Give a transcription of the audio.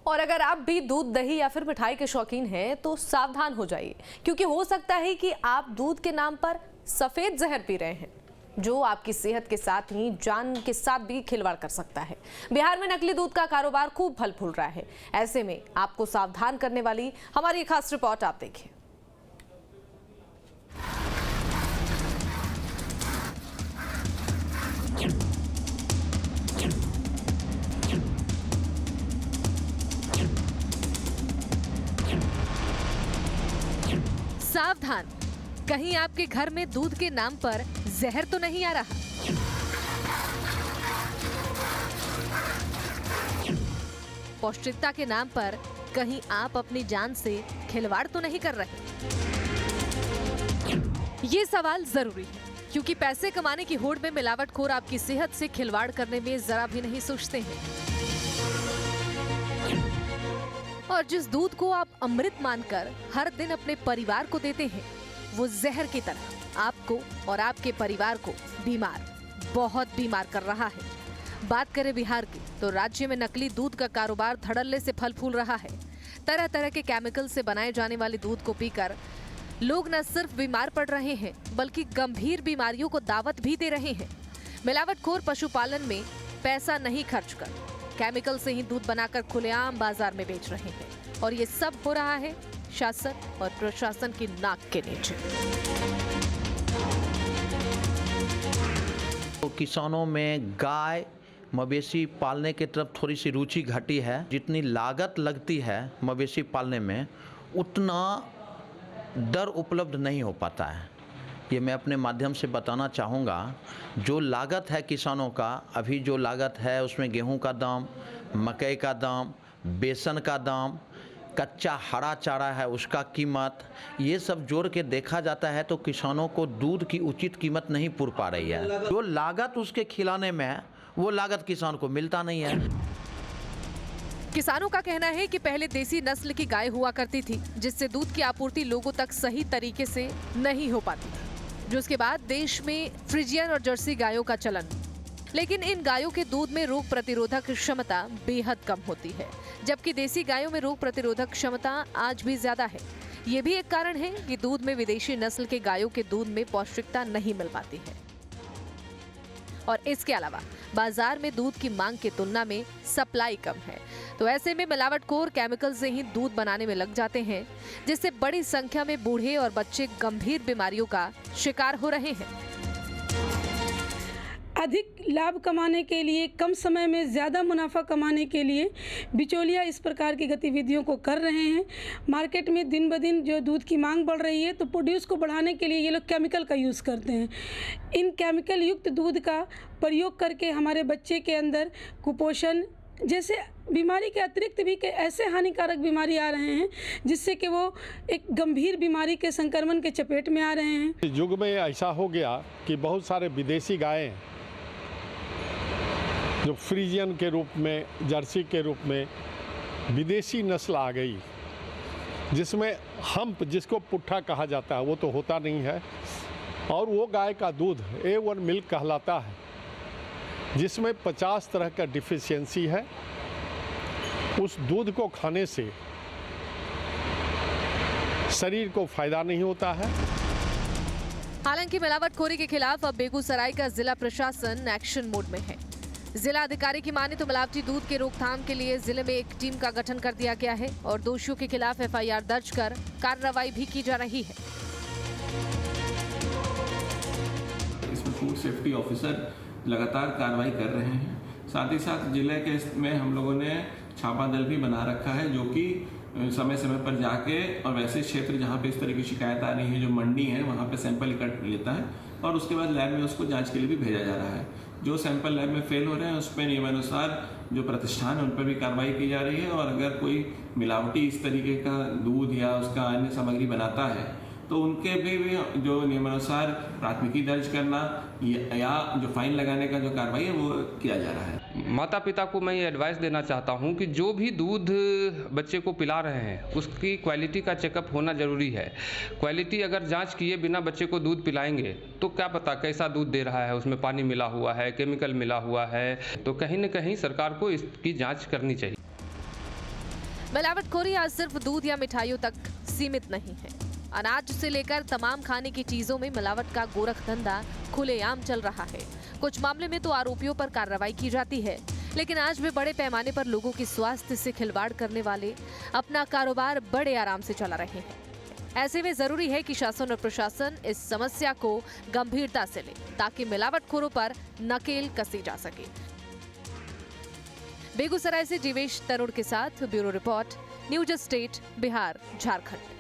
और अगर आप भी दूध, दही या फिर मिठाई के शौकीन हैं तो सावधान हो जाइए, क्योंकि हो सकता है कि आप दूध के नाम पर सफेद जहर पी रहे हैं, जो आपकी सेहत के साथ ही जान के साथ भी खिलवाड़ कर सकता है। बिहार में नकली दूध का कारोबार खूब फल फूल रहा है। ऐसे में आपको सावधान करने वाली हमारी खास रिपोर्ट आप देखिए। सावधान, कहीं आपके घर में दूध के नाम पर जहर तो नहीं आ रहा। पौष्टिकता के नाम पर कहीं आप अपनी जान से खिलवाड़ तो नहीं कर रहे। ये सवाल जरूरी है, क्योंकि पैसे कमाने की होड़ में मिलावटखोर आपकी सेहत से खिलवाड़ करने में जरा भी नहीं सोचते हैं। और जिस दूध को आप अमृत मानकर हर दिन अपने परिवार को देते हैं, वो जहर की तरह आपको और आपके परिवार को बहुत बीमार कर रहा है। बात करें बिहार की, तो राज्य में नकली दूध का कारोबार धड़ल्ले से फल फूल रहा है। तरह तरह के केमिकल से बनाए जाने वाले दूध को पीकर लोग न सिर्फ बीमार पड़ रहे हैं, बल्कि गंभीर बीमारियों को दावत भी दे रहे हैं। मिलावटखोर पशुपालन में पैसा नहीं खर्च कर केमिकल से ही दूध बनाकर खुलेआम बाजार में बेच रहे हैं, और ये सब हो रहा है शासन और प्रशासन की नाक के नीचे। तो किसानों में गाय मवेशी पालने की तरफ थोड़ी सी रुचि घटी है। जितनी लागत लगती है मवेशी पालने में, उतना दर उपलब्ध नहीं हो पाता है। ये मैं अपने माध्यम से बताना चाहूँगा। जो लागत है किसानों का, अभी जो लागत है उसमें गेहूं का दाम, मकई का दाम, बेसन का दाम, कच्चा हरा चारा है उसका कीमत, ये सब जोड़ के देखा जाता है तो किसानों को दूध की उचित कीमत नहीं पुर पा रही है। जो लागत उसके खिलाने में है, वो लागत किसान को मिलता नहीं है। किसानों का कहना है कि पहले देसी नस्ल की गाय हुआ करती थी, जिससे दूध की आपूर्ति लोगों तक सही तरीके से नहीं हो पाती थी, जो उसके बाद देश में फ्रिजियन और जर्सी गायों का चलन। लेकिन इन गायों के दूध में रोग प्रतिरोधक क्षमता बेहद कम होती है, जबकि देसी गायों में रोग प्रतिरोधक क्षमता आज भी ज्यादा है। ये भी एक कारण है कि दूध में विदेशी नस्ल के गायों के दूध में पौष्टिकता नहीं मिल पाती है। और इसके अलावा बाजार में दूध की मांग की तुलना में सप्लाई कम है, तो ऐसे में मिलावटखोर केमिकल से ही दूध बनाने में लग जाते हैं, जिससे बड़ी संख्या में बूढ़े और बच्चे गंभीर बीमारियों का शिकार हो रहे हैं। अधिक लाभ कमाने के लिए, कम समय में ज़्यादा मुनाफा कमाने के लिए बिचौलिया इस प्रकार की गतिविधियों को कर रहे हैं। मार्केट में दिन ब दिन जो दूध की मांग बढ़ रही है, तो प्रोड्यूस को बढ़ाने के लिए ये लोग केमिकल का यूज़ करते हैं। इन केमिकल युक्त दूध का प्रयोग करके हमारे बच्चे के अंदर कुपोषण जैसे बीमारी के अतिरिक्त भी ऐसे हानिकारक बीमारी आ रहे हैं, जिससे कि वो एक गंभीर बीमारी के संक्रमण के चपेट में आ रहे हैं। इस युग में ऐसा हो गया कि बहुत सारे विदेशी गायें जो फ्रीजियन के रूप में, जर्सी के रूप में विदेशी नस्ल आ गई, जिसमें हम्प, जिसको पुट्ठा कहा जाता है, वो तो होता नहीं है, और वो गाय का दूध A1 मिल्क कहलाता है, जिसमें 50 तरह का डिफिशियंसी है। उस दूध को खाने से शरीर को फायदा नहीं होता है। हालांकि मिलावटखोरी के खिलाफ अब बेगूसराय का जिला प्रशासन एक्शन मोड में है। जिला अधिकारी की माने तो मिलावटी दूध के रोकथाम के लिए जिले में एक टीम का गठन कर दिया गया है, और दोषियों के खिलाफ FIR दर्ज कर कार्रवाई भी की जा रही है। इसमें फूड सेफ्टी ऑफिसर लगातार कार्रवाई कर रहे हैं। साथ ही साथ जिले के में हम लोगों ने छापा दल भी बना रखा है, जो कि समय समय पर जाके और वैसे क्षेत्र जहाँ पे इस तरह की शिकायत आ रही है, जो मंडी है, वहाँ पे सैंपल इकट्ठा लेता है और उसके बाद लैब में उसको जांच के लिए भी भेजा जा रहा है। जो सैंपल लैब में फेल हो रहे हैं उस पर नियमानुसार जो प्रतिष्ठान है उन पर भी कार्रवाई की जा रही है, और अगर कोई मिलावटी इस तरीके का दूध या उसका अन्य सामग्री बनाता है तो उनके भी जो नियमानुसार प्राथमिकी दर्ज करना या जो फाइन लगाने का जो कार्रवाई है वो किया जा रहा है। माता पिता को मैं ये एडवाइस देना चाहता हूँ कि जो भी दूध बच्चे को पिला रहे हैं उसकी क्वालिटी का चेकअप होना ज़रूरी है। क्वालिटी अगर जांच किए बिना बच्चे को दूध पिलाएंगे तो क्या पता कैसा दूध दे रहा है, उसमें पानी मिला हुआ है, केमिकल मिला हुआ है, तो कहीं न कहीं सरकार को इसकी जाँच करनी चाहिए। मिलावटखोरी आज सिर्फ दूध या मिठाइयों तक सीमित नहीं है। अनाज से लेकर तमाम खाने की चीजों में मिलावट का गोरख धंधा खुलेआम चल रहा है। कुछ मामले में तो आरोपियों पर कार्रवाई की जाती है, लेकिन आज भी बड़े पैमाने पर लोगों के स्वास्थ्य से खिलवाड़ करने वाले अपना कारोबार बड़े आराम से चला रहे हैं। ऐसे में जरूरी है कि शासन और प्रशासन इस समस्या को गंभीरता से ले, ताकि मिलावटखोरों पर नकेल कसी जा सके। बेगूसराय से जीवेश तरुण के साथ bureau report, news state, Bihar, Jharkhand.